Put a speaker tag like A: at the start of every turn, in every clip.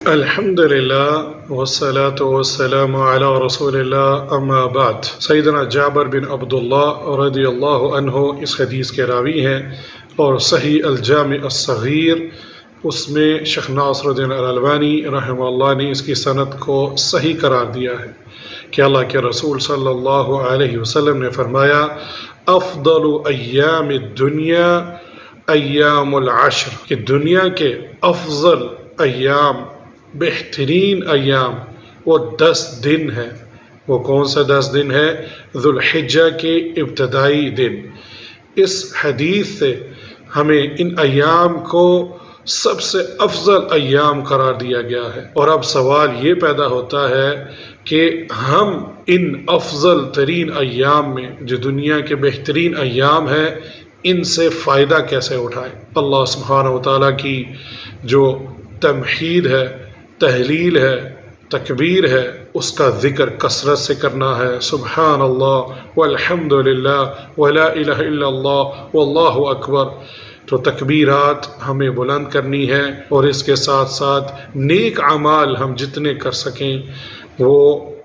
A: الحمد لله والصلاة والسلام على رسول الله اما بعد۔ سیدنا جابر بن عبداللہ رضی اللہ عنہ اس حدیث کے راوی ہیں، اور صحیح الجامع الصغیر اس میں شیخ ناصر الدین الالبانی رحمہ اللہ نے اس کی سند کو صحیح قرار دیا ہے کہ اللہ کے رسول صلی اللہ علیہ وسلم نے فرمایا، افضل ایام الدنیا ایام العشر، کہ دنیا کے افضل ایام، بہترین ایام وہ 10 دن ہے۔ وہ کون سا 10 دن ہے؟ ذوالحجہ کے ابتدائی دن۔ اس حدیث سے ہمیں ان ایام کو سب سے افضل ایام قرار دیا گیا ہے، اور اب سوال یہ پیدا ہوتا ہے کہ ہم ان افضل ترین ایام میں جو دنیا کے بہترین ایام ہیں ان سے فائدہ کیسے اٹھائیں۔ اللہ سبحانہ وتعالیٰ کی جو تمحید ہے، تحلیل ہے، تکبیر ہے، اس کا ذکر کثرت سے کرنا ہے۔ سبحان اللہ والحمد للہ ولا الہ الا اللہ واللہ اکبر۔ تو تکبیرات ہمیں بلند کرنی ہے، اور اس کے ساتھ ساتھ نیک اعمال ہم جتنے کر سکیں وہ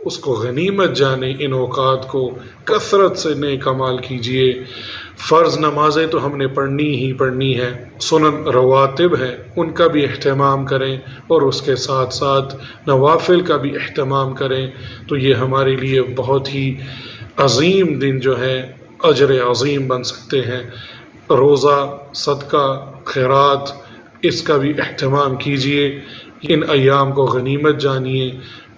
A: اس کو غنیمت جانیں۔ ان اوقات کو کثرت سے نیک اعمال کیجیے۔ فرض نمازیں تو ہم نے پڑھنی ہی پڑھنی ہے، سنن رواتب ہیں ان کا بھی اہتمام کریں، اور اس کے ساتھ ساتھ نوافل کا بھی اہتمام کریں۔ تو یہ ہمارے لیے بہت ہی عظیم دن جو ہے اجر عظیم بن سکتے ہیں۔ روزہ، صدقہ، خیرات، اس کا بھی اہتمام کیجیے۔ ان ایام کو غنیمت جانیے،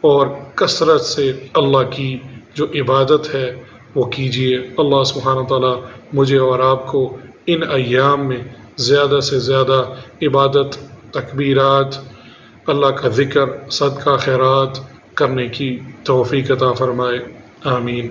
A: اور کثرت سے اللہ کی جو عبادت ہے وہ کیجیے۔ اللہ سبحانہ تعالیٰ مجھے اور آپ کو ان ایام میں زیادہ سے زیادہ عبادت، تکبیرات، اللہ کا ذکر، صدقہ، خیرات کرنے کی توفیق عطا فرمائے۔ آمین۔